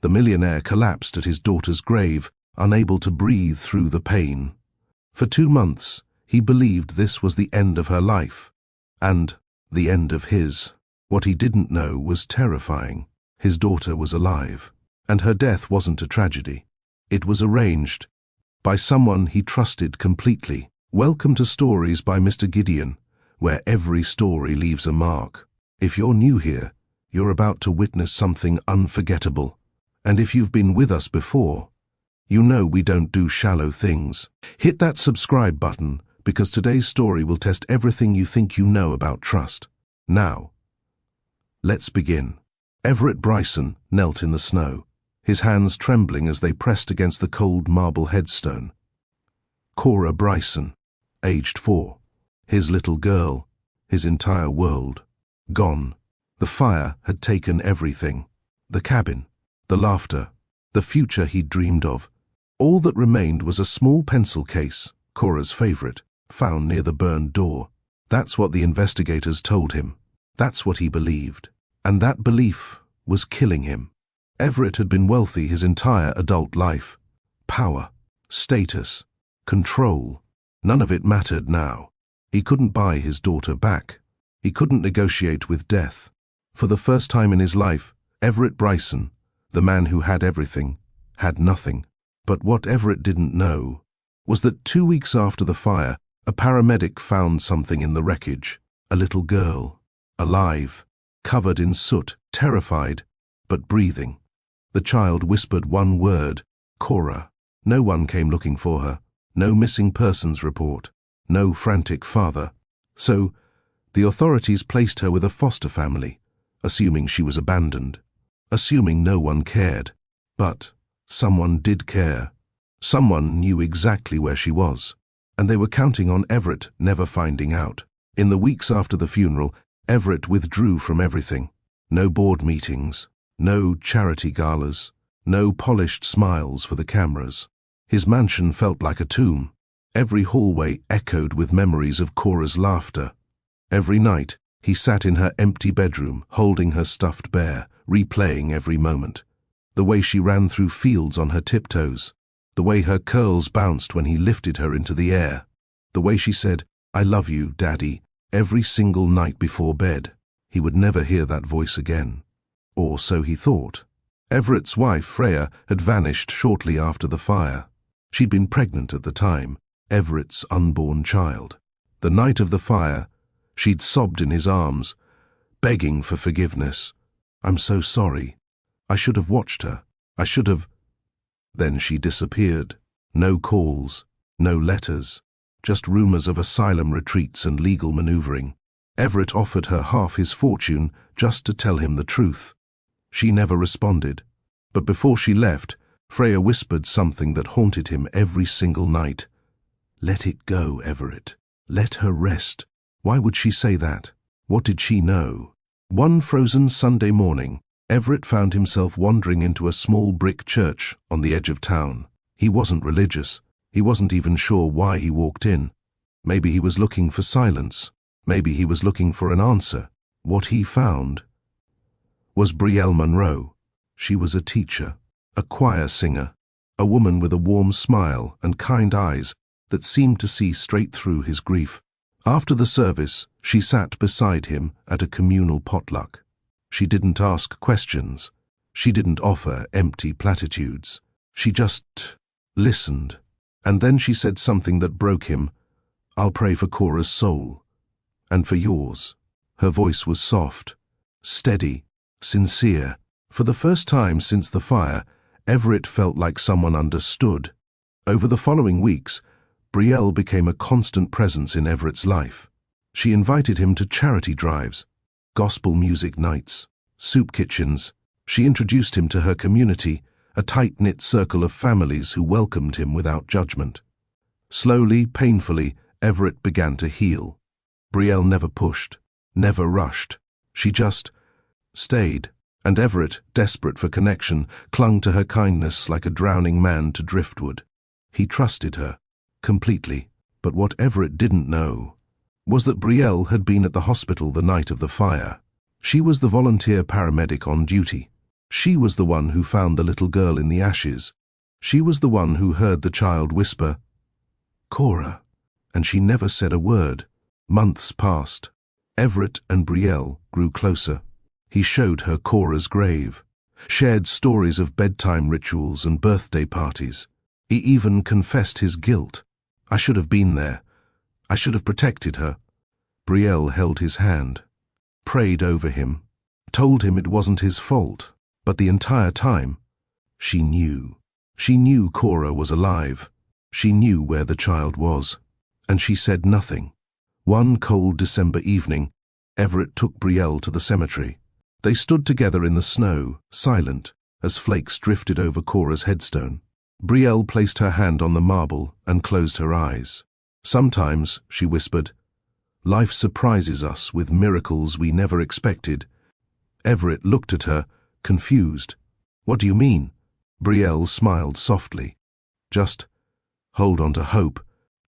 The millionaire collapsed at his daughter's grave, unable to breathe through the pain. For 2 months, he believed this was the end of her life, and the end of his. What he didn't know was terrifying. His daughter was alive, and her death wasn't a tragedy. It was arranged by someone he trusted completely. Welcome to Stories by Mr. Gideon, where every story leaves a mark. If you're new here, you're about to witness something unforgettable. And if you've been with us before, you know we don't do shallow things. Hit that subscribe button, because today's story will test everything you think you know about trust. Now, let's begin. Everett Bryson knelt in the snow, his hands trembling as they pressed against the cold marble headstone. Cora Bryson, aged 4. His little girl, his entire world, gone. The fire had taken everything. The cabin, the laughter, the future he'd dreamed of. All that remained was a small pencil case, Cora's favorite, found near the burned door. That's what the investigators told him. That's what he believed. And that belief was killing him. Everett had been wealthy his entire adult life. Power, status, control. None of it mattered now. He couldn't buy his daughter back. He couldn't negotiate with death. For the first time in his life, Everett Bryson, the man who had everything, had nothing. But what Everett didn't know was that 2 weeks after the fire, a paramedic found something in the wreckage. A little girl, alive, covered in soot, terrified, but breathing. The child whispered one word, Cora. No one came looking for her. No missing persons report. No frantic father. So, the authorities placed her with a foster family, assuming she was abandoned, assuming no one cared. But someone did care. Someone knew exactly where she was, and they were counting on Everett never finding out. In the weeks after the funeral, Everett withdrew from everything. No board meetings, no charity galas, no polished smiles for the cameras. His mansion felt like a tomb. Every hallway echoed with memories of Cora's laughter. Every night, he sat in her empty bedroom, holding her stuffed bear, replaying every moment. The way she ran through fields on her tiptoes, the way her curls bounced when he lifted her into the air, the way she said, "I love you, Daddy," every single night before bed. He would never hear that voice again. Or so he thought. Everett's wife, Freya, had vanished shortly after the fire. She'd been pregnant at the time, Everett's unborn child. The night of the fire, she'd sobbed in his arms, begging for forgiveness. "I'm so sorry. I should have watched her. I should have..." Then she disappeared. No calls, no letters, just rumors of asylum retreats and legal maneuvering. Everett offered her half his fortune just to tell him the truth. She never responded. But before she left, Freya whispered something that haunted him every single night. "Let it go, Everett. Let her rest." Why would she say that? What did she know? One frozen Sunday morning, Everett found himself wandering into a small brick church on the edge of town. He wasn't religious. He wasn't even sure why he walked in. Maybe he was looking for silence. Maybe he was looking for an answer. What he found was Brielle Monroe. She was a teacher, a choir singer, a woman with a warm smile and kind eyes that seemed to see straight through his grief. After the service, she sat beside him at a communal potluck. She didn't ask questions. She didn't offer empty platitudes. She just listened. And then she said something that broke him. "I'll pray for Cora's soul. And for yours." Her voice was soft, steady, sincere. For the first time since the fire, Everett felt like someone understood. Over the following weeks, Brielle became a constant presence in Everett's life. She invited him to charity drives, gospel music nights, soup kitchens. She introduced him to her community, a tight-knit circle of families who welcomed him without judgment. Slowly, painfully, Everett began to heal. Brielle never pushed, never rushed. She just stayed, and Everett, desperate for connection, clung to her kindness like a drowning man to driftwood. He trusted her, completely, but what Everett didn't know was that Brielle had been at the hospital the night of the fire. She was the volunteer paramedic on duty. She was the one who found the little girl in the ashes. She was the one who heard the child whisper, "Cora," and she never said a word. Months passed. Everett and Brielle grew closer. He showed her Cora's grave, shared stories of bedtime rituals and birthday parties. He even confessed his guilt. "I should have been there. I should have protected her." Brielle held his hand, prayed over him, told him it wasn't his fault, but the entire time, she knew. She knew Cora was alive. She knew where the child was, and she said nothing. One cold December evening, Everett took Brielle to the cemetery. They stood together in the snow, silent, as flakes drifted over Cora's headstone. Brielle placed her hand on the marble and closed her eyes. "Sometimes," she whispered, "life surprises us with miracles we never expected." Everett looked at her, confused. "What do you mean?" Brielle smiled softly. "Just hold on to hope."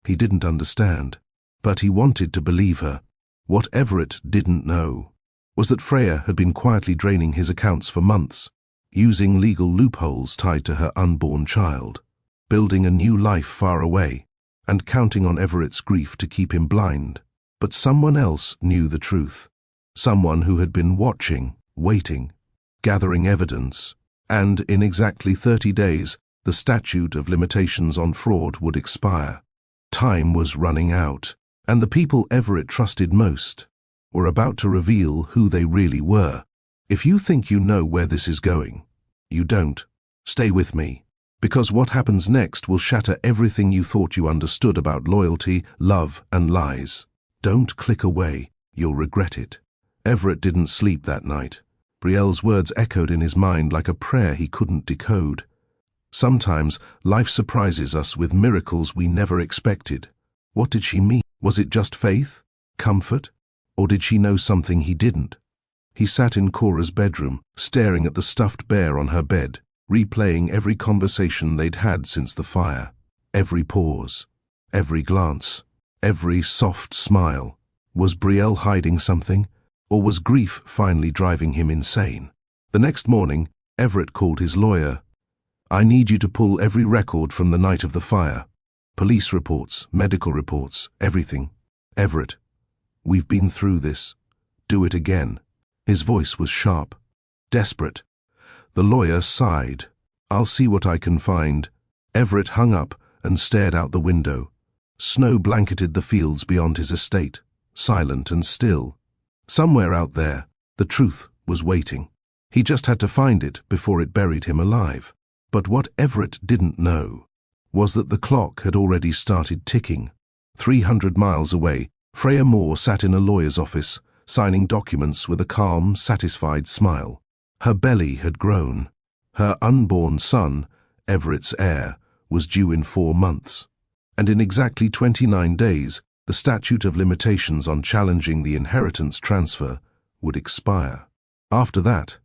He didn't understand, but he wanted to believe her. What Everett didn't know was that Freya had been quietly draining his accounts for months, using legal loopholes tied to her unborn child, building a new life far away, and counting on Everett's grief to keep him blind. But someone else knew the truth. Someone who had been watching, waiting, gathering evidence, and in exactly 30 days, the statute of limitations on fraud would expire. Time was running out, and the people Everett trusted most were about to reveal who they really were. If you think you know where this is going, you don't. Stay with me, because what happens next will shatter everything you thought you understood about loyalty, love, and lies. Don't click away. You'll regret it. Everett didn't sleep that night. Brielle's words echoed in his mind like a prayer he couldn't decode. Sometimes life surprises us with miracles we never expected. What did she mean? Was it just faith? Comfort? Or did she know something he didn't? He sat in Cora's bedroom, staring at the stuffed bear on her bed, replaying every conversation they'd had since the fire. Every pause, every glance, every soft smile. Was Brielle hiding something? Or was grief finally driving him insane? The next morning, Everett called his lawyer. "I need you to pull every record from the night of the fire. Police reports, medical reports, everything. Everett, we've been through this. Do it again." His voice was sharp, desperate. The lawyer sighed. "I'll see what I can find." Everett hung up and stared out the window. Snow blanketed the fields beyond his estate, silent and still. Somewhere out there, the truth was waiting. He just had to find it before it buried him alive. But what Everett didn't know was that the clock had already started ticking. 300 miles away, Freya Moore sat in a lawyer's office, signing documents with a calm, satisfied smile. Her belly had grown. Her unborn son, Everett's heir, was due in 4 months. And in exactly 29 days, the statute of limitations on challenging the inheritance transfer would expire. After that,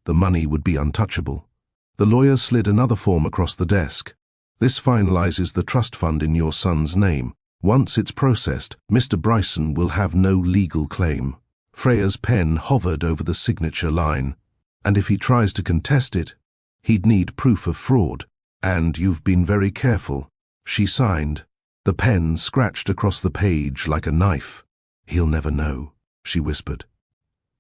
the money would be untouchable. The lawyer slid another form across the desk. "This finalizes the trust fund in your son's name. Once it's processed, Mr. Bryson will have no legal claim." Freya's pen hovered over the signature line. "And if he tries to contest it, he'd need proof of fraud. And you've been very careful." She signed. The pen scratched across the page like a knife. "He'll never know," she whispered.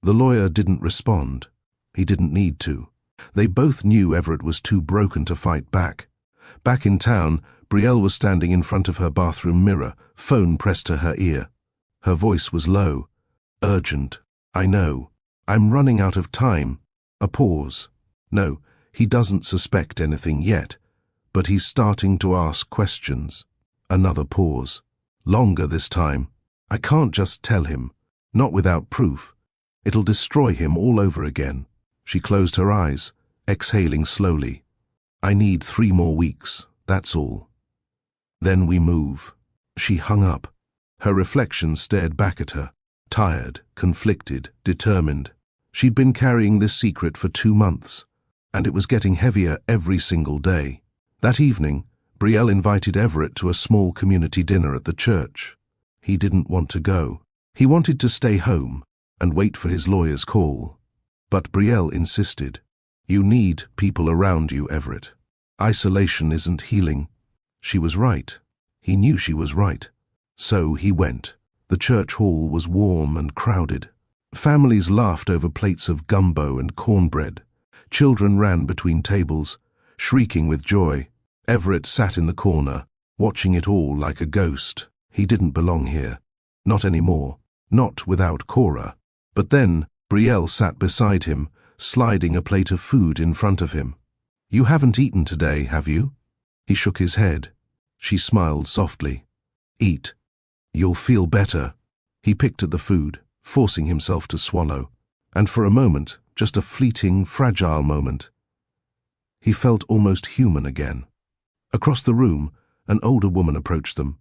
The lawyer didn't respond. He didn't need to. They both knew Everett was too broken to fight back. Back in town, Brielle was standing in front of her bathroom mirror, phone pressed to her ear. Her voice was low, urgent. "I know. I'm running out of time." A pause. "No, he doesn't suspect anything yet, but he's starting to ask questions." Another pause. Longer this time. "I can't just tell him. Not without proof. It'll destroy him all over again." She closed her eyes, exhaling slowly. "I need 3 more weeks, that's all. Then we move." She hung up. Her reflection stared back at her, tired, conflicted, determined. She'd been carrying this secret for 2 months, and it was getting heavier every single day. That evening, Brielle invited Everett to a small community dinner at the church. He didn't want to go. He wanted to stay home and wait for his lawyer's call. But Brielle insisted. You need people around you, Everett. Isolation isn't healing. She was right. He knew she was right. So he went. The church hall was warm and crowded. Families laughed over plates of gumbo and cornbread. Children ran between tables, shrieking with joy. Everett sat in the corner, watching it all like a ghost. He didn't belong here. Not anymore. Not without Cora. But then Brielle sat beside him, sliding a plate of food in front of him. You haven't eaten today, have you? He shook his head. She smiled softly. Eat. You'll feel better. He picked at the food, forcing himself to swallow. And for a moment, just a fleeting, fragile moment, he felt almost human again. Across the room, an older woman approached them.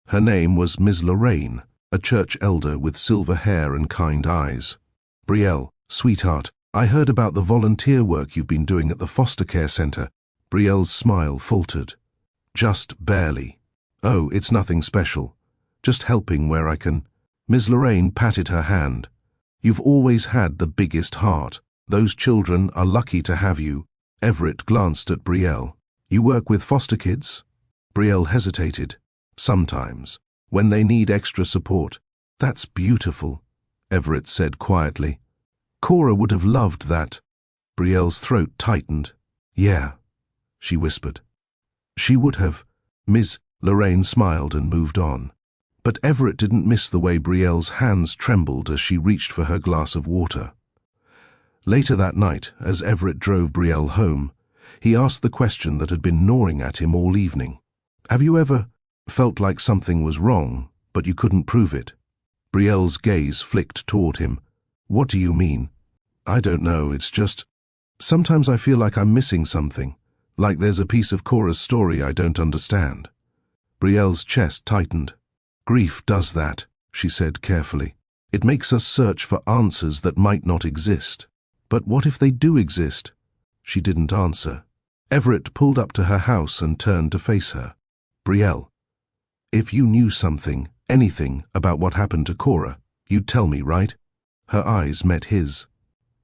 Her name was Ms. Lorraine, a church elder with silver hair and kind eyes. Brielle, sweetheart, I heard about the volunteer work you've been doing at the foster care center. Brielle's smile faltered. Just barely. Oh, it's nothing special. Just helping where I can. Ms. Lorraine patted her hand. You've always had the biggest heart. Those children are lucky to have you. Everett glanced at Brielle. You work with foster kids? Brielle hesitated. Sometimes, when they need extra support. That's beautiful, Everett said quietly. Cora would have loved that. Brielle's throat tightened. Yeah, she whispered. She would have. Ms. Lorraine smiled and moved on. But Everett didn't miss the way Brielle's hands trembled as she reached for her glass of water. Later that night, as Everett drove Brielle home, he asked the question that had been gnawing at him all evening. Have you ever felt like something was wrong, but you couldn't prove it? Brielle's gaze flicked toward him. What do you mean? I don't know, it's just... Sometimes I feel like I'm missing something, like there's a piece of Cora's story I don't understand. Brielle's chest tightened. Grief does that, she said carefully. It makes us search for answers that might not exist. But what if they do exist? She didn't answer. Everett pulled up to her house and turned to face her. Brielle, if you knew something, anything about what happened to Cora, you'd tell me, right? Her eyes met his.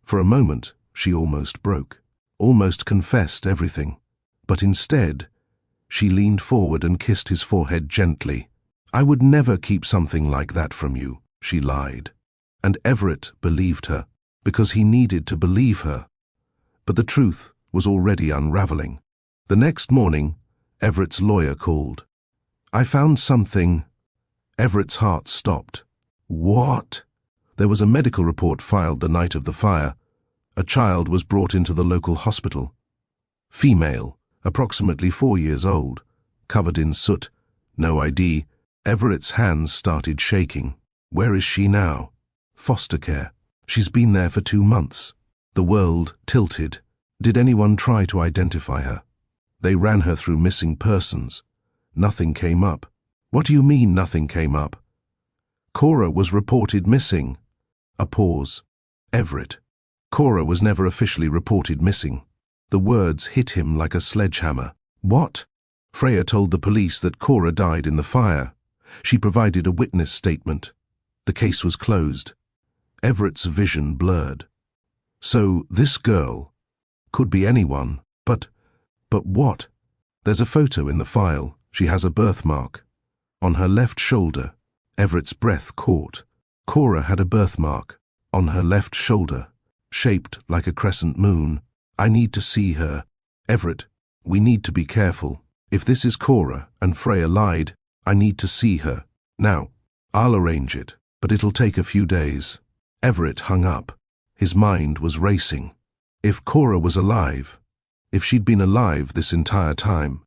For a moment, she almost broke, almost confessed everything. But instead, she leaned forward and kissed his forehead gently. I would never keep something like that from you, she lied. And Everett believed her, because he needed to believe her. But the truth was already unraveling. The next morning, Everett's lawyer called. I found something. Everett's heart stopped. What? There was a medical report filed the night of the fire. A child was brought into the local hospital. Female, approximately 4 years old, covered in soot, no ID. Everett's hands started shaking. Where is she now? Foster care. She's been there for 2 months. The world tilted. Did anyone try to identify her? They ran her through missing persons. Nothing came up. What do you mean nothing came up? Cora was reported missing. A pause. Everett. Cora was never officially reported missing. The words hit him like a sledgehammer. What? Freya told the police that Cora died in the fire. She provided a witness statement. The case was closed. Everett's vision blurred. So this girl could be anyone, but what? There's a photo in the file. She has a birthmark. On her left shoulder. Everett's breath caught. Cora had a birthmark. On her left shoulder. Shaped like a crescent moon. I need to see her. Everett, we need to be careful. If this is Cora and Freya lied, I need to see her. Now, I'll arrange it, but it'll take a few days. Everett hung up. His mind was racing. If Cora was alive, if she'd been alive this entire time,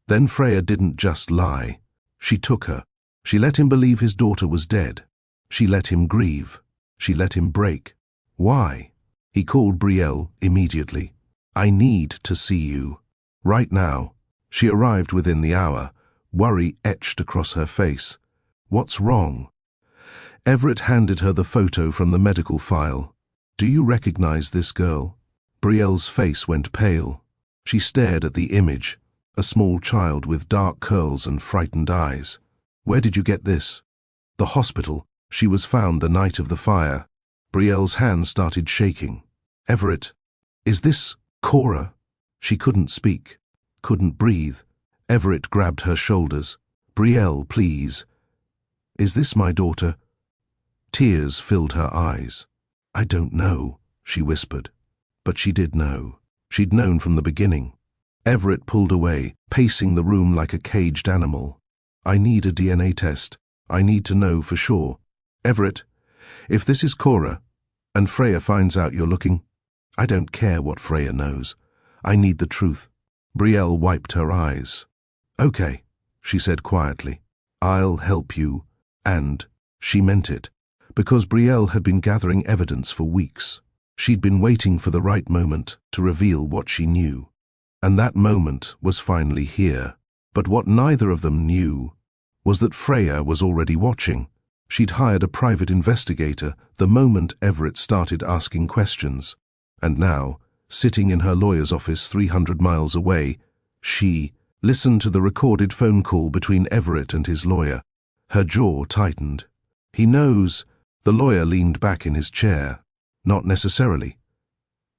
then Freya didn't just lie. She took her. She let him believe his daughter was dead. She let him grieve. She let him break. Why? He called Brielle immediately. I need to see you. Right now. She arrived within the hour, worry etched across her face. What's wrong? Everett handed her the photo from the medical file. Do you recognize this girl? Brielle's face went pale. She stared at the image, a small child with dark curls and frightened eyes. Where did you get this? The hospital. She was found the night of the fire. Brielle's hand started shaking. Everett, is this Cora. She couldn't speak, couldn't breathe. Everett grabbed her shoulders. Brielle, please. Is this my daughter? Tears filled her eyes. I don't know, she whispered. But she did know. She'd known from the beginning. Everett pulled away, pacing the room like a caged animal. I need a DNA test. I need to know for sure. Everett, if this is Cora, and Freya finds out you're looking, I don't care what Freya knows. I need the truth. Brielle wiped her eyes. Okay, she said quietly. I'll help you. And she meant it, because Brielle had been gathering evidence for weeks. She'd been waiting for the right moment to reveal what she knew. And that moment was finally here. But what neither of them knew was that Freya was already watching. She'd hired a private investigator the moment Everett started asking questions. And now, sitting in her lawyer's office 300 miles away, she listened to the recorded phone call between Everett and his lawyer. Her jaw tightened. He knows. The lawyer leaned back in his chair. Not necessarily.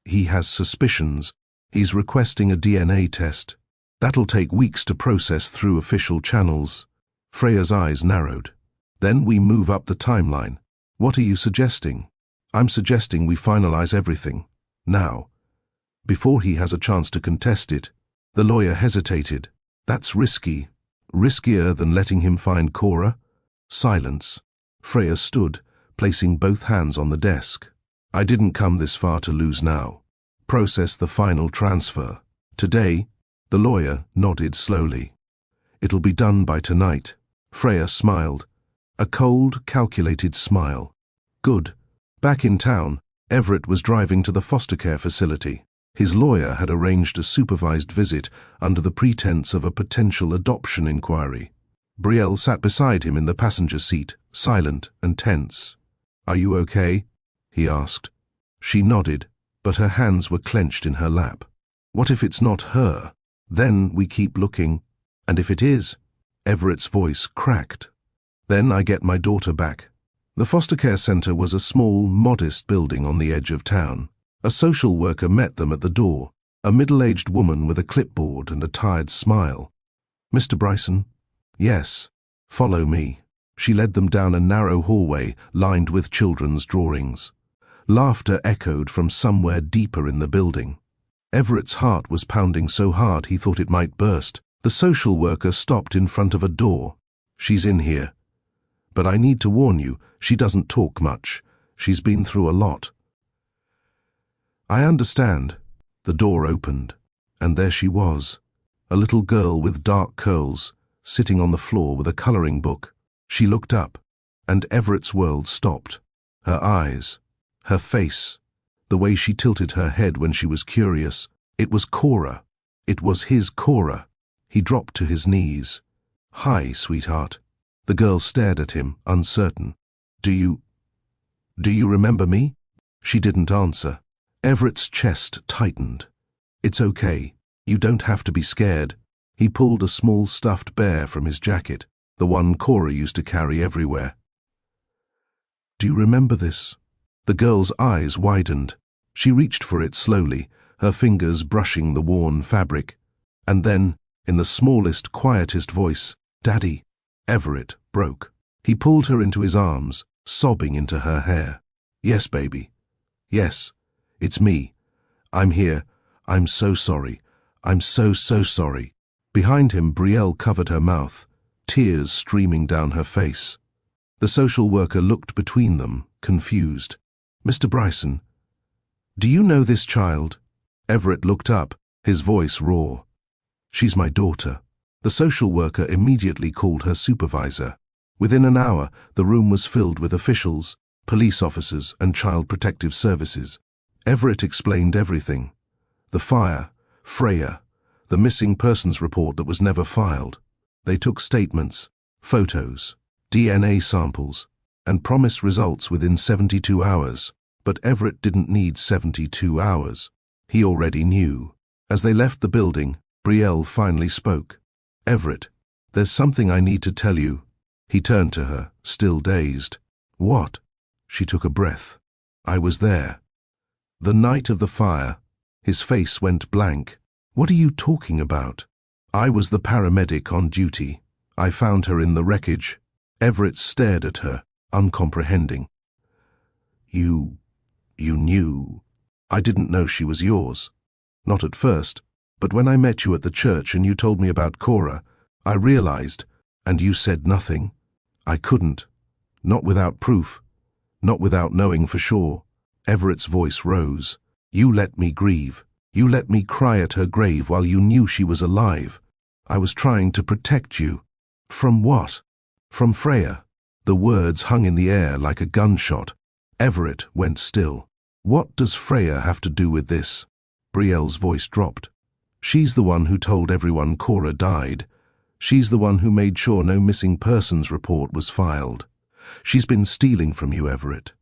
He has suspicions. He's requesting a DNA test. That'll take weeks to process through official channels. Freya's eyes narrowed. Then we move up the timeline. What are you suggesting? I'm suggesting we finalize everything. Now. Before he has a chance to contest it. The lawyer hesitated. That's risky. Riskier than letting him find Cora? Silence. Freya stood, placing both hands on the desk. I didn't come this far to lose now. Process the final transfer. Today, the lawyer nodded slowly. It'll be done by tonight. Freya smiled. A cold, calculated smile. Good. Back in town, Everett was driving to the foster care facility. His lawyer had arranged a supervised visit under the pretense of a potential adoption inquiry. Brielle sat beside him in the passenger seat, silent and tense. Are you okay? He asked. She nodded, but her hands were clenched in her lap. What if it's not her? Then we keep looking. And if it is? Everett's voice cracked. Then I get my daughter back. The foster care center was a small, modest building on the edge of town. A social worker met them at the door, a middle-aged woman with a clipboard and a tired smile. Mr. Bryson? Yes. Follow me. She led them down a narrow hallway lined with children's drawings. Laughter echoed from somewhere deeper in the building. Everett's heart was pounding so hard he thought it might burst. The social worker stopped in front of a door. She's in here. But I need to warn you, she doesn't talk much. She's been through a lot. I understand. The door opened, and there she was, a little girl with dark curls, sitting on the floor with a coloring book. She looked up, and Everett's world stopped. Her eyes, her face, the way she tilted her head when she was curious. It was Cora. It was his Cora. He dropped to his knees. Hi, sweetheart. The girl stared at him, uncertain. Do you remember me? She didn't answer. Everett's chest tightened. It's okay. You don't have to be scared. He pulled a small stuffed bear from his jacket, the one Cora used to carry everywhere. Do you remember this? The girl's eyes widened. She reached for it slowly, her fingers brushing the worn fabric. And then, in the smallest, quietest voice, Daddy. Everett broke. He pulled her into his arms, sobbing into her hair. Yes, baby. Yes. It's me. I'm here. I'm so sorry. I'm so sorry. Behind him, Brielle covered her mouth, tears streaming down her face. The social worker looked between them, confused. Mr. Bryson, do you know this child? Everett looked up, his voice raw. She's my daughter. The social worker immediately called her supervisor. Within an hour, the room was filled with officials, police officers, and child protective services. Everett explained everything. The fire, Freya, the missing persons report that was never filed. They took statements, photos, DNA samples, and promised results within 72 hours. But Everett didn't need 72 hours. He already knew. As they left the building, Brielle finally spoke. Everett, there's something I need to tell you. He turned to her, still dazed. What? She took a breath. I was there. The night of the fire, His face went blank. What are you talking about? I was the paramedic on duty. I found her in the wreckage. Everett stared at her, uncomprehending. You knew. I didn't know she was yours. Not at first, but when I met you at the church and you told me about Cora, I realized, and you said nothing. I couldn't. Not without proof. Not without knowing for sure. Everett's voice rose. You let me grieve. You let me cry at her grave while you knew she was alive. I was trying to protect you. From what? From Freya. The words hung in the air like a gunshot. Everett went still. What does Freya have to do with this? Brielle's voice dropped. She's the one who told everyone Cora died. She's the one who made sure no missing persons report was filed. She's been stealing from you, Everett.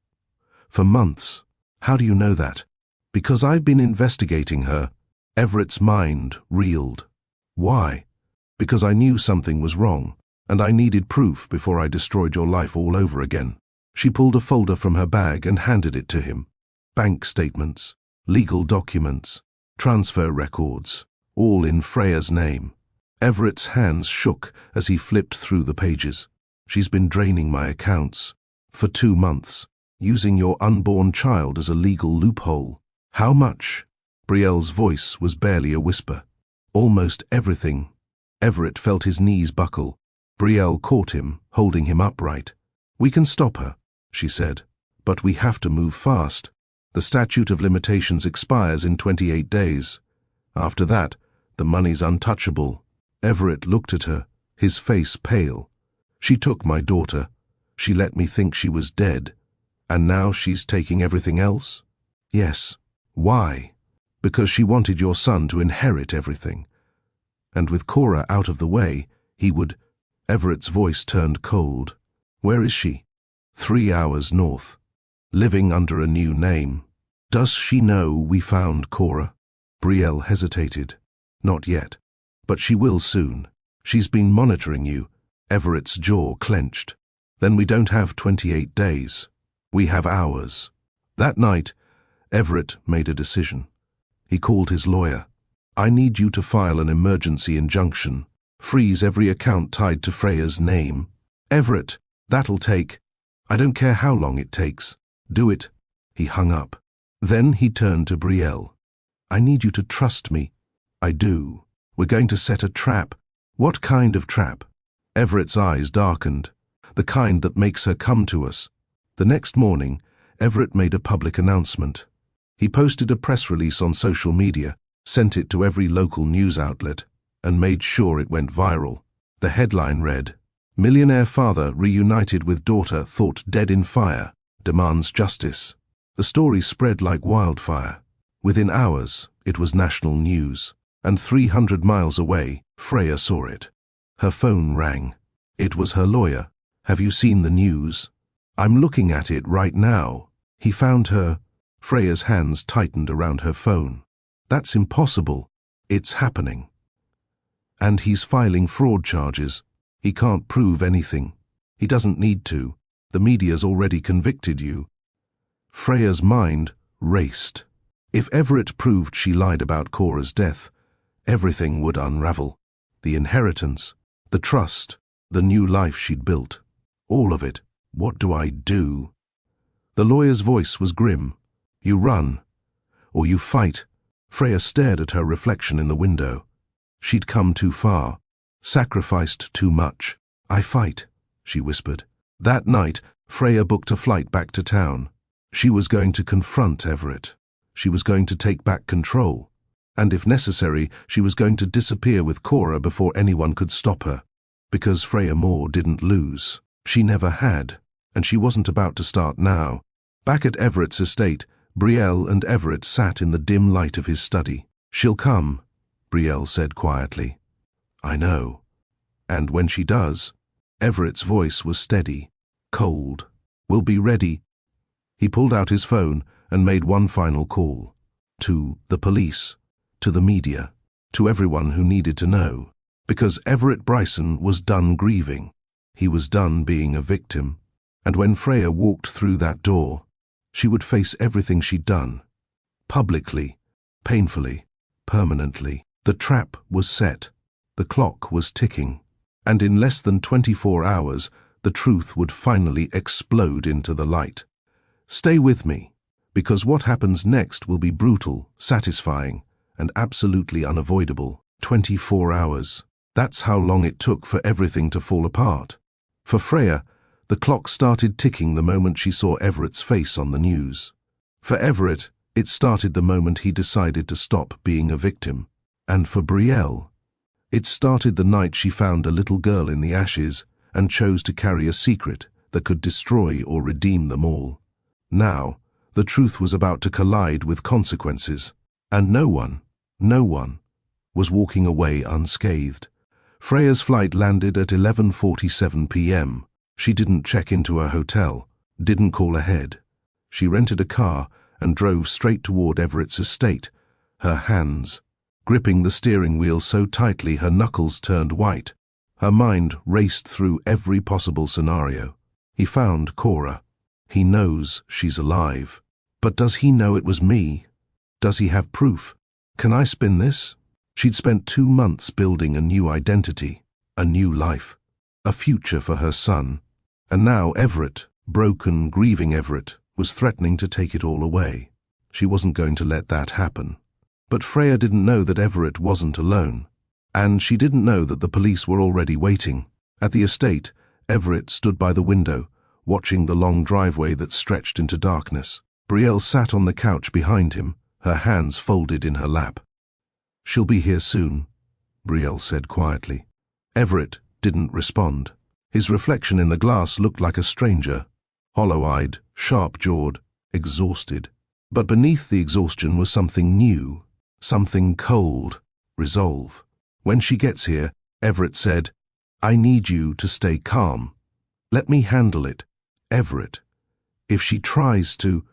For months. How do you know that? Because I've been investigating her. Everett's mind reeled. Why? Because I knew something was wrong, and I needed proof before I destroyed your life all over again. She pulled a folder from her bag and handed it to him. Bank statements, legal documents, transfer records, all in Freya's name. Everett's hands shook as he flipped through the pages. She's been draining my accounts for 2 months, using your unborn child as a legal loophole. How much? Brielle's voice was barely a whisper. Almost everything. Everett felt his knees buckle. Brielle caught him, holding him upright. We can stop her, she said, but we have to move fast. The statute of limitations expires in 28 days. After that, the money's untouchable. Everett looked at her, his face pale. She took my daughter. She let me think she was dead. And now she's taking everything else? Yes. Why? Because she wanted your son to inherit everything. And with Cora out of the way, he would... Everett's voice turned cold. Where is she? 3 hours north. Living under a new name. Does she know we found Cora? Brielle hesitated. Not yet. But she will soon. She's been monitoring you. Everett's jaw clenched. Then we don't have 28 days. We have hours. That night, Everett made a decision. He called his lawyer. I need you to file an emergency injunction. Freeze every account tied to Freya's name. Everett, that'll take... I don't care how long it takes. Do it. He hung up. Then he turned to Brielle. I need you to trust me. I do. We're going to set a trap. What kind of trap? Everett's eyes darkened. The kind that makes her come to us. The next morning, Everett made a public announcement. He posted a press release on social media, sent it to every local news outlet, and made sure it went viral. The headline read, Millionaire father reunited with daughter thought dead in fire, demands justice. The story spread like wildfire. Within hours, it was national news, and 300 miles away, Freya saw it. Her phone rang. It was her lawyer. Have you seen the news? I'm looking at it right now. He found her. Freya's hands tightened around her phone. That's impossible. It's happening. And he's filing fraud charges. He can't prove anything. He doesn't need to. The media's already convicted you. Freya's mind raced. If Everett proved she lied about Cora's death, everything would unravel. The inheritance, the trust, the new life she'd built. All of it. What do I do? The lawyer's voice was grim. You run, or you fight. Freya stared at her reflection in the window. She'd come too far, sacrificed too much. I fight, she whispered. That night, Freya booked a flight back to town. She was going to confront Everett. She was going to take back control. And if necessary, she was going to disappear with Cora before anyone could stop her. Because Freya Moore didn't lose. She never had, and she wasn't about to start now. Back at Everett's estate, Brielle and Everett sat in the dim light of his study. She'll come, Brielle said quietly. I know. And when she does, Everett's voice was steady, cold. We'll be ready. He pulled out his phone and made one final call. To the police, to the media, to everyone who needed to know. Because Everett Bryson was done grieving. He was done being a victim. And when Freya walked through that door, she would face everything she'd done. Publicly, painfully, permanently. The trap was set. The clock was ticking. And in less than 24 hours, the truth would finally explode into the light. Stay with me, because what happens next will be brutal, satisfying, and absolutely unavoidable. 24 hours. That's how long it took for everything to fall apart. For Freya, the clock started ticking the moment she saw Everett's face on the news. For Everett, it started the moment he decided to stop being a victim. And for Brielle, it started the night she found a little girl in the ashes and chose to carry a secret that could destroy or redeem them all. Now, the truth was about to collide with consequences, and no one was walking away unscathed. Freya's flight landed at 11:47 p.m. She didn't check into her hotel, didn't call ahead. She rented a car and drove straight toward Everett's estate, her hands gripping the steering wheel so tightly her knuckles turned white. Her mind raced through every possible scenario. He found Cora. He knows she's alive. But does he know it was me? Does he have proof? Can I spin this? She'd spent 2 months building a new identity, a new life, a future for her son. And now Everett, broken, grieving Everett, was threatening to take it all away. She wasn't going to let that happen. But Freya didn't know that Everett wasn't alone. And she didn't know that the police were already waiting. At the estate, Everett stood by the window, watching the long driveway that stretched into darkness. Brielle sat on the couch behind him, her hands folded in her lap. "She'll be here soon," Brielle said quietly. Everett didn't respond. His reflection in the glass looked like a stranger, hollow-eyed, sharp-jawed, exhausted. But beneath the exhaustion was something new, something cold, resolve. "When she gets here," Everett said, "I need you to stay calm. Let me handle it." Everett, if she tries to,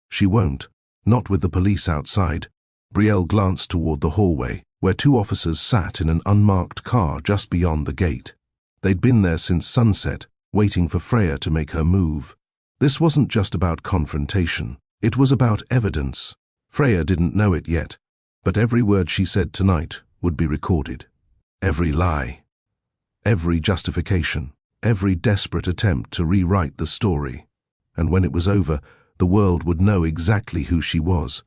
she won't, not with the police outside. Brielle glanced toward the hallway, where 2 officers sat in an unmarked car just beyond the gate. They'd been there since sunset, waiting for Freya to make her move. This wasn't just about confrontation. It was about evidence. Freya didn't know it yet, but every word she said tonight would be recorded. Every lie, every justification, every desperate attempt to rewrite the story. And when it was over, the world would know exactly who she was.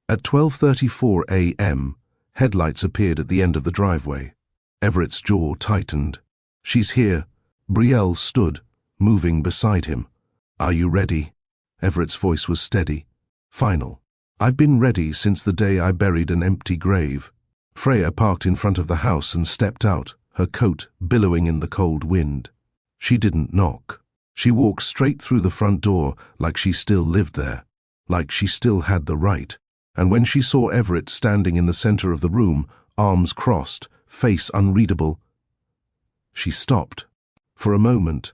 At 12:34 a.m., headlights appeared at the end of the driveway. Everett's jaw tightened. "She's here." Brielle stood, moving beside him. "Are you ready?" Everett's voice was steady, final. "I've been ready since the day I buried an empty grave." Freya parked in front of the house and stepped out, her coat billowing in the cold wind. She didn't knock. She walked straight through the front door like she still lived there, like she still had the right. And when she saw Everett standing in the center of the room, arms crossed, face unreadable, she stopped. For a moment,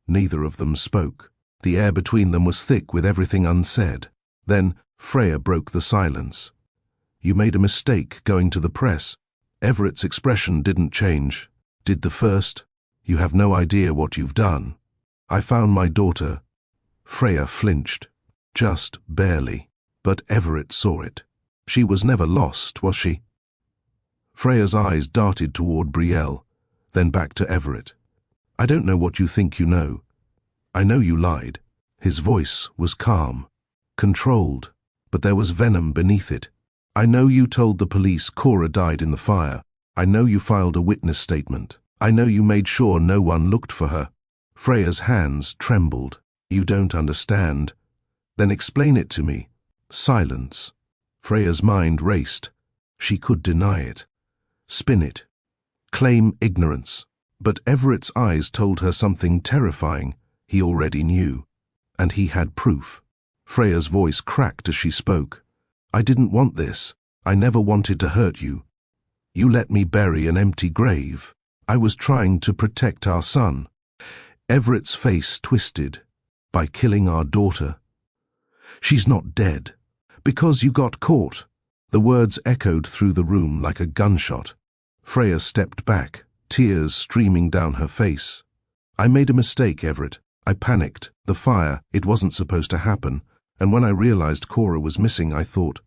neither of them spoke. The air between them was thick with everything unsaid. Then Freya broke the silence. "You made a mistake going to the press." Everett's expression didn't change. "Did the first? You have no idea what you've done." "I found my daughter." Freya flinched. Just barely. But Everett saw it. She was never lost, was she? Freya's eyes darted toward Brielle, then back to Everett. "I don't know what you think you know. I know you lied." His voice was calm, controlled, but there was venom beneath it. "I know you told the police Cora died in the fire. I know you filed a witness statement. I know you made sure no one looked for her." Freya's hands trembled. "You don't understand." "Then explain it to me." Silence. Freya's mind raced. She could deny it, spin it, claim ignorance. But Everett's eyes told her something terrifying he already knew. And he had proof. Freya's voice cracked as she spoke. "I didn't want this. I never wanted to hurt you. You let me bury an empty grave. I was trying to protect our son." Everett's face twisted. "By killing our daughter." "She's not dead. Because you got caught." The words echoed through the room like a gunshot. Freya stepped back, tears streaming down her face. "I made a mistake, Everett. I panicked. The fire, it wasn't supposed to happen. And when I realized Cora was missing, I thought."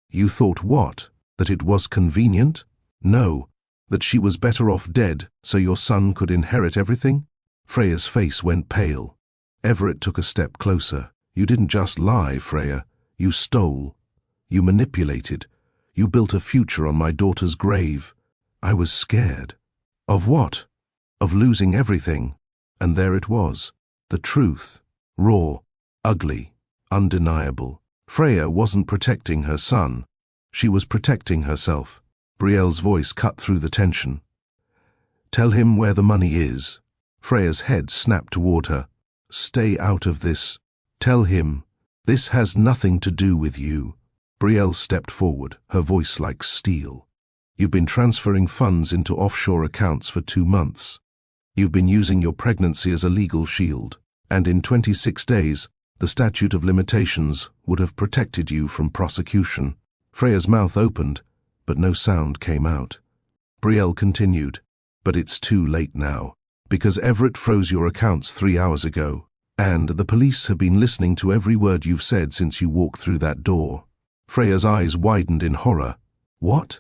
"You thought what?" That it was convenient? No. That she was better off dead so your son could inherit everything? Freya's face went pale. Everett took a step closer. You didn't just lie, Freya. You stole. You manipulated. You built a future on my daughter's grave. I was scared. Of what? Of losing everything. And there it was. The truth. Raw. Ugly. Undeniable. Freya wasn't protecting her son. She was protecting herself. Brielle's voice cut through the tension. Tell him where the money is. Freya's head snapped toward her. Stay out of this. Tell him. This has nothing to do with you. Brielle stepped forward, her voice like steel. You've been transferring funds into offshore accounts for 2 months. You've been using your pregnancy as a legal shield, and in 26 days, the statute of limitations would have protected you from prosecution. Freya's mouth opened, but no sound came out. Brielle continued, but it's too late now, because Everett froze your accounts 3 hours ago, and the police have been listening to every word you've said since you walked through that door. Freya's eyes widened in horror. What?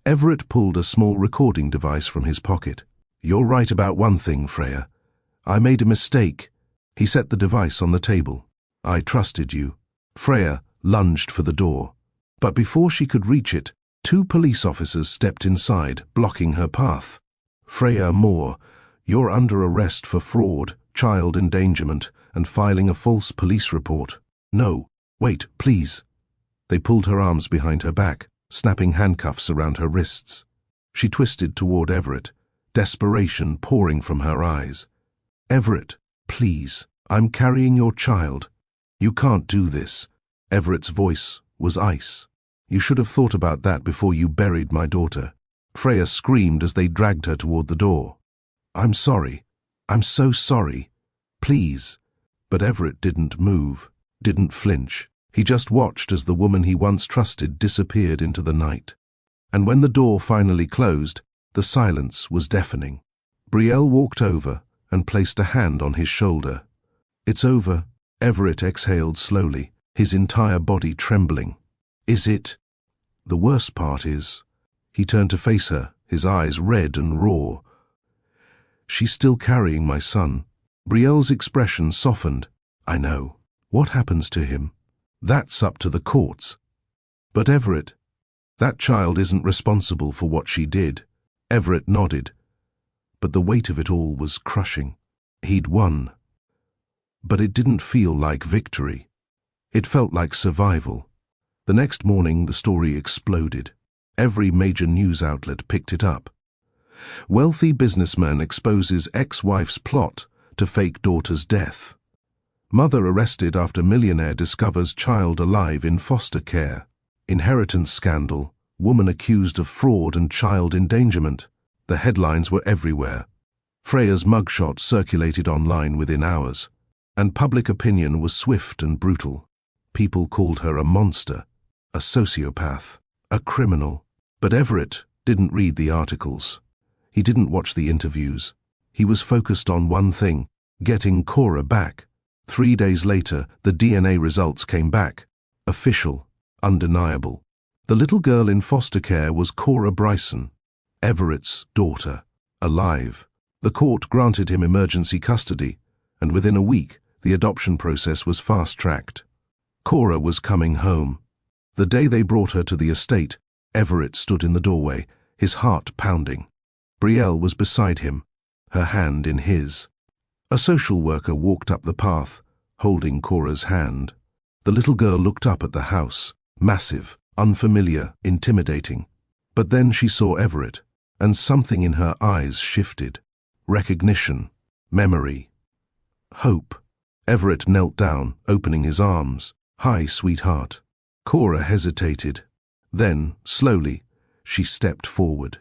Everett pulled a small recording device from his pocket. You're right about one thing, Freya. I made a mistake. He set the device on the table. I trusted you. Freya lunged for the door. But before she could reach it, 2 police officers stepped inside, blocking her path. Freya Moore, you're under arrest for fraud, child endangerment, and filing a false police report. No, wait, please. They pulled her arms behind her back, snapping handcuffs around her wrists. She twisted toward Everett, desperation pouring from her eyes. Everett, please, I'm carrying your child. You can't do this. Everett's voice was ice. You should have thought about that before you buried my daughter. Freya screamed as they dragged her toward the door. I'm sorry. I'm so sorry. Please. But Everett didn't move, didn't flinch. He just watched as the woman he once trusted disappeared into the night. And when the door finally closed, the silence was deafening. Brielle walked over and placed a hand on his shoulder. It's over. Everett exhaled slowly, his entire body trembling. Is it? The worst part is... He turned to face her, his eyes red and raw. She's still carrying my son. Brielle's expression softened. I know. What happens to him? That's up to the courts. But Everett, that child isn't responsible for what she did. Everett nodded. But the weight of it all was crushing. He'd won. But it didn't feel like victory. It felt like survival. The next morning, the story exploded. Every major news outlet picked it up. Wealthy businessman exposes ex-wife's plot to fake daughter's death. Mother arrested after millionaire discovers child alive in foster care. Inheritance scandal. Woman accused of fraud and child endangerment. The headlines were everywhere. Freya's mugshot circulated online within hours. And public opinion was swift and brutal. People called her a monster, a sociopath, a criminal. But Everett didn't read the articles. He didn't watch the interviews. He was focused on one thing, getting Cora back. 3 days later, the DNA results came back. Official, undeniable. The little girl in foster care was Cora Bryson, Everett's daughter, alive. The court granted him emergency custody, and within a week, the adoption process was fast-tracked. Cora was coming home. The day they brought her to the estate, Everett stood in the doorway, his heart pounding. Brielle was beside him, her hand in his. A social worker walked up the path, holding Cora's hand. The little girl looked up at the house, massive, unfamiliar, intimidating. But then she saw Everett, and something in her eyes shifted. Recognition, memory, hope. Everett knelt down, opening his arms. Hi, sweetheart. Cora hesitated. Then, slowly, she stepped forward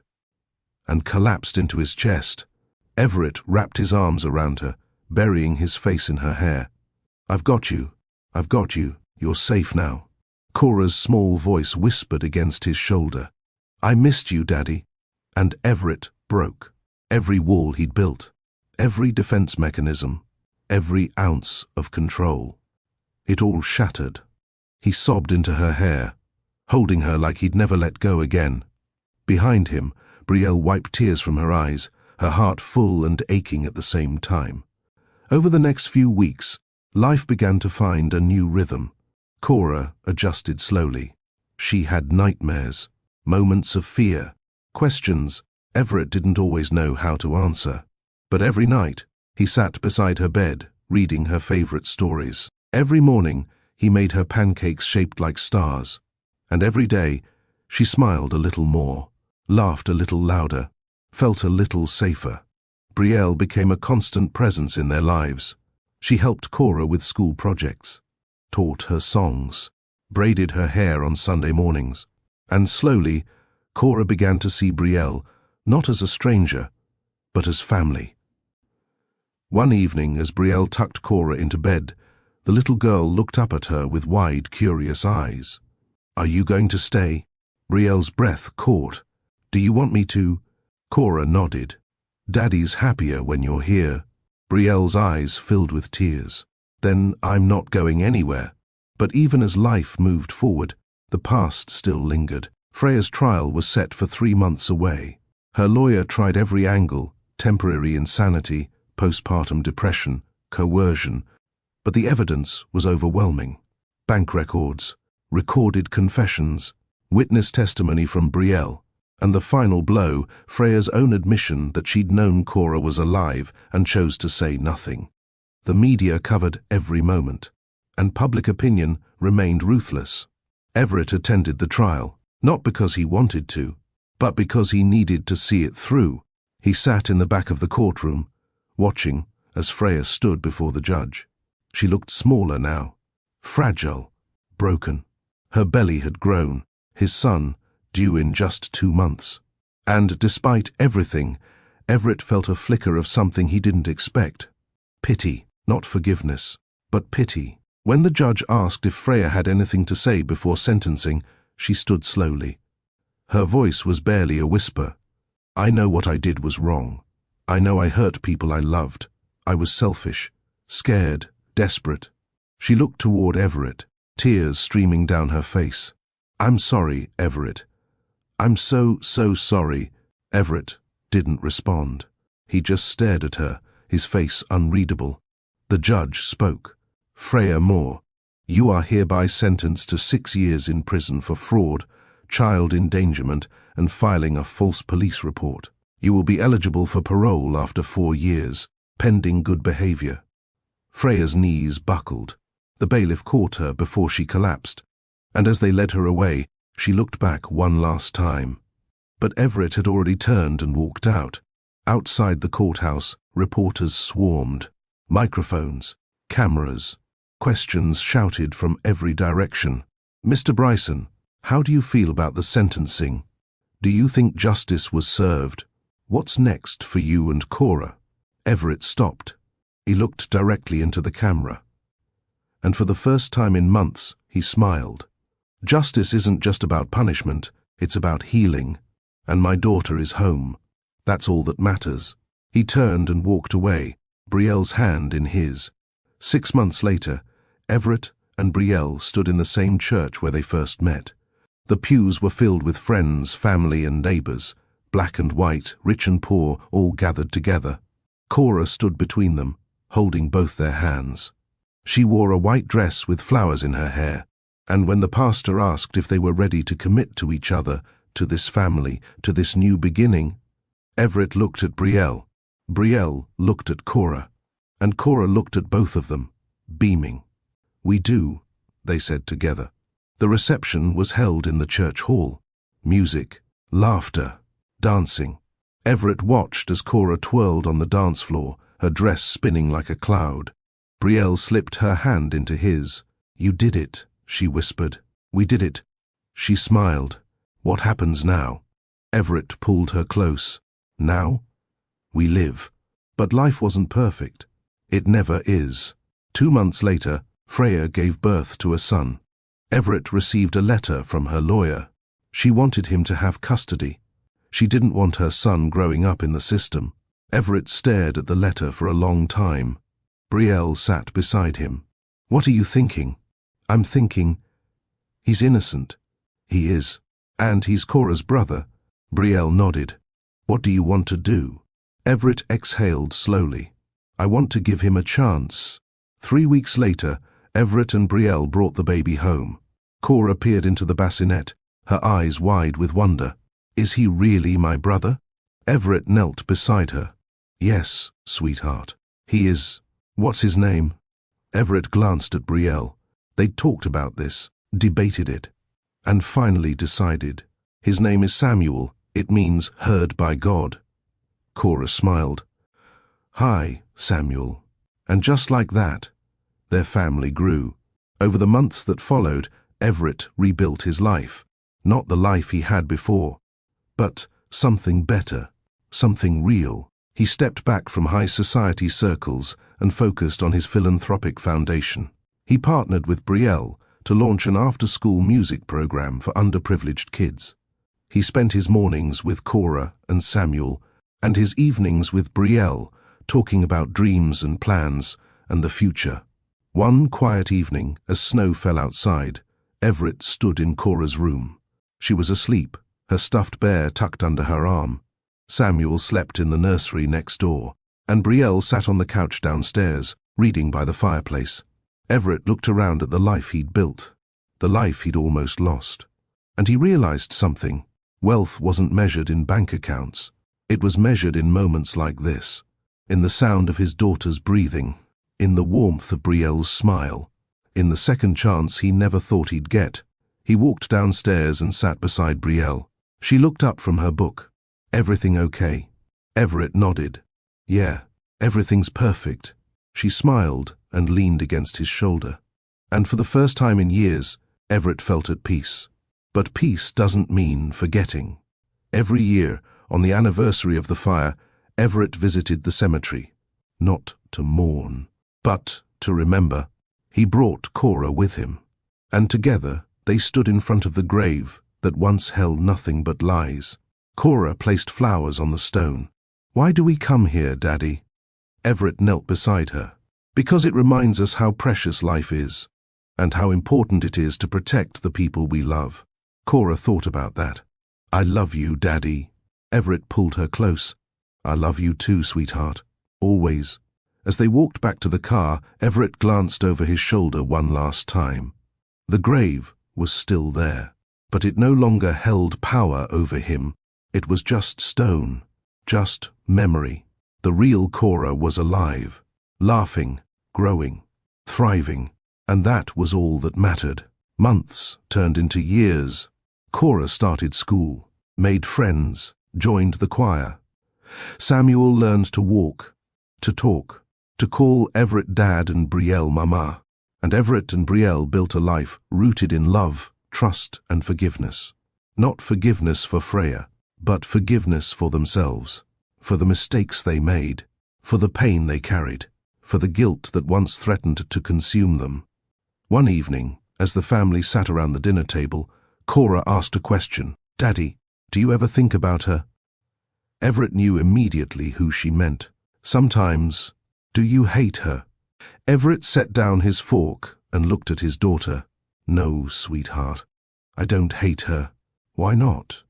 and collapsed into his chest. Everett wrapped his arms around her, burying his face in her hair. I've got you. I've got you. You're safe now. Cora's small voice whispered against his shoulder. I missed you, Daddy. And Everett broke. Every wall he'd built, every defense mechanism, every ounce of control. It all shattered. He sobbed into her hair, holding her like he'd never let go again. Behind him, Brielle wiped tears from her eyes, her heart full and aching at the same time. Over the next few weeks, life began to find a new rhythm. Cora adjusted slowly. She had nightmares, moments of fear, questions Everett didn't always know how to answer. But every night, he sat beside her bed, reading her favorite stories. Every morning, he made her pancakes shaped like stars. And every day, she smiled a little more, laughed a little louder, felt a little safer. Brielle became a constant presence in their lives. She helped Cora with school projects, taught her songs, braided her hair on Sunday mornings. And slowly, Cora began to see Brielle not as a stranger, but as family. One evening, as Brielle tucked Cora into bed, the little girl looked up at her with wide, curious eyes. "Are you going to stay?" Brielle's breath caught. "Do you want me to?" Cora nodded. "Daddy's happier when you're here." Brielle's eyes filled with tears. "Then I'm not going anywhere." But even as life moved forward, the past still lingered. Freya's trial was set for 3 months away. Her lawyer tried every angle: temporary insanity, postpartum depression, coercion. But the evidence was overwhelming. Bank records, recorded confessions, witness testimony from Brielle, and the final blow, Freya's own admission that she'd known Cora was alive and chose to say nothing. The media covered every moment, and public opinion remained ruthless. Everett attended the trial, not because he wanted to, but because he needed to see it through. He sat in the back of the courtroom, watching as Freya stood before the judge. She looked smaller now, fragile, broken. Her belly had grown, his son due in just 2 months. And despite everything, Everett felt a flicker of something he didn't expect. Pity, not forgiveness, but pity. When the judge asked if Freya had anything to say before sentencing, she stood slowly. Her voice was barely a whisper. "I know what I did was wrong. I know I hurt people I loved. I was selfish, scared, desperate." She looked toward Everett, tears streaming down her face. "I'm sorry, Everett. I'm so sorry." Everett didn't respond. He just stared at her, his face unreadable. The judge spoke. "Freya Moore, you are hereby sentenced to 6 years in prison for fraud, child endangerment, and filing a false police report. You will be eligible for parole after 4 years, pending good behavior." Freya's knees buckled. The bailiff caught her before she collapsed, and as they led her away, she looked back one last time. But Everett had already turned and walked out. Outside the courthouse, reporters swarmed. Microphones, cameras, questions shouted from every direction. "Mr. Bryson, how do you feel about the sentencing? Do you think justice was served? What's next for you and Cora?" Everett stopped. He looked directly into the camera. And for the first time in months, he smiled. "Justice isn't just about punishment, it's about healing. And my daughter is home. That's all that matters." He turned and walked away, Brielle's hand in his. 6 months later, Everett and Brielle stood in the same church where they first met. The pews were filled with friends, family, and neighbors, black and white, rich and poor, all gathered together. Cora stood between them, holding both their hands. She wore a white dress with flowers in her hair, and when the pastor asked if they were ready to commit to each other, to this family, to this new beginning, Everett looked at Brielle. Brielle looked at Cora, and Cora looked at both of them, beaming. "We do," they said together. The reception was held in the church hall. Music, laughter, dancing. Everett watched as Cora twirled on the dance floor, her dress spinning like a cloud. Brielle slipped her hand into his. "You did it," she whispered. "We did it." She smiled. "What happens now?" Everett pulled her close. "Now? We live." But life wasn't perfect. It never is. 2 months later, Freya gave birth to a son. Everett received a letter from her lawyer. She wanted him to have custody. She didn't want her son growing up in the system. Everett stared at the letter for a long time. Brielle sat beside him. "What are you thinking?" "I'm thinking, he's innocent. He is. And he's Cora's brother. Brielle nodded. What do you want to do? Everett exhaled slowly. I want to give him a chance. 3 weeks later, Everett and Brielle brought the baby home. Cora peered into the bassinet, her eyes wide with wonder. Is he really my brother? Everett knelt beside her. Yes, sweetheart. He is. What's his name? Everett glanced at Brielle. They'd talked about this, debated it, and finally decided. His name is Samuel. It means heard by God. Cora smiled. Hi, Samuel. And just like that, their family grew. Over the months that followed, Everett rebuilt his life. Not the life he had before, but something better, something real. He stepped back from high society circles and focused on his philanthropic foundation. He partnered with Brielle to launch an after-school music program for underprivileged kids. He spent his mornings with Cora and Samuel, and his evenings with Brielle, talking about dreams and plans and the future. One quiet evening, as snow fell outside, Everett stood in Cora's room. She was asleep, her stuffed bear tucked under her arm. Samuel slept in the nursery next door, and Brielle sat on the couch downstairs, reading by the fireplace. Everett looked around at the life he'd built, the life he'd almost lost. And he realized something. Wealth wasn't measured in bank accounts. It was measured in moments like this, in the sound of his daughter's breathing, in the warmth of Brielle's smile, in the second chance he never thought he'd get. He walked downstairs and sat beside Brielle. She looked up from her book. Everything okay? Everett nodded. Yeah, everything's perfect. She smiled and leaned against his shoulder. And for the first time in years, Everett felt at peace. But peace doesn't mean forgetting. Every year, on the anniversary of the fire, Everett visited the cemetery, not to mourn, but to remember. He brought Cora with him, and together they stood in front of the grave that once held nothing but lies. Cora placed flowers on the stone. Why do we come here, Daddy? Everett knelt beside her. Because it reminds us how precious life is, and how important it is to protect the people we love. Cora thought about that. I love you, Daddy. Everett pulled her close. I love you too, sweetheart. Always. As they walked back to the car, Everett glanced over his shoulder one last time. The grave was still there, but it no longer held power over him. It was just stone, just memory. The real Cora was alive, laughing, growing, thriving, and that was all that mattered. Months turned into years. Cora started school, made friends, joined the choir. Samuel learned to walk, to talk, to call Everett Dad and Brielle Mama. And Everett and Brielle built a life rooted in love, trust, and forgiveness. Not forgiveness for Freya, but forgiveness for themselves, for the mistakes they made, for the pain they carried, for the guilt that once threatened to consume them. One evening, as the family sat around the dinner table, Cora asked a question. Daddy, do you ever think about her? Everett knew immediately who she meant. Sometimes, do you hate her? Everett set down his fork and looked at his daughter. No, sweetheart, I don't hate her. Why not?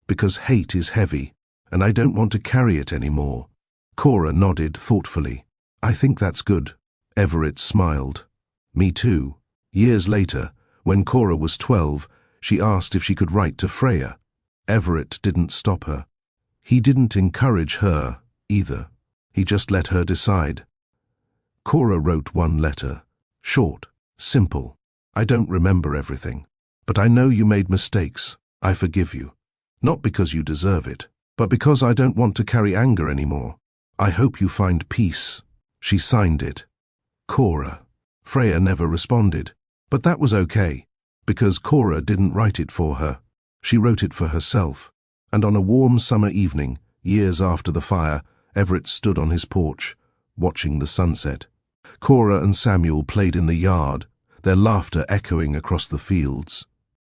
Because hate is heavy, and I don't want to carry it anymore. Cora nodded thoughtfully. I think that's good. Everett smiled. Me too. Years later, when Cora was 12, she asked if she could write to Freya. Everett didn't stop her. He didn't encourage her, either. He just let her decide. Cora wrote one letter. Short, simple. I don't remember everything, but I know you made mistakes. I forgive you. Not because you deserve it, but because I don't want to carry anger anymore. I hope you find peace. She signed it. Cora. Freya never responded, but that was okay, because Cora didn't write it for her. She wrote it for herself. And on a warm summer evening, years after the fire, Everett stood on his porch, watching the sunset. Cora and Samuel played in the yard, their laughter echoing across the fields.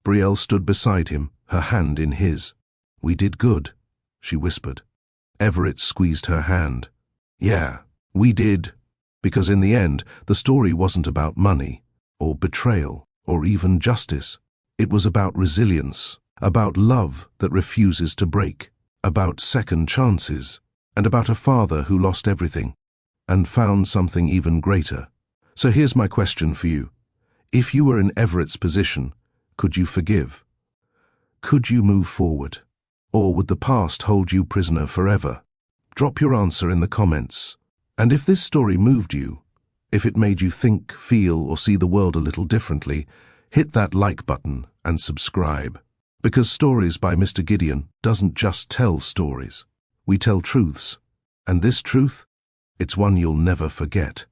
Brielle stood beside him, her hand in his. We did good, she whispered. Everett squeezed her hand. Yeah, we did. Because in the end, the story wasn't about money, or betrayal, or even justice. It was about resilience, about love that refuses to break, about second chances, and about a father who lost everything and found something even greater. So here's my question for you. If you were in Everett's position, could you forgive? Could you move forward? Or would the past hold you prisoner forever? Drop your answer in the comments. And if this story moved you, if it made you think, feel, or see the world a little differently, hit that like button and subscribe. Because Stories by Mr. Gideon doesn't just tell stories. We tell truths. And this truth, it's one you'll never forget.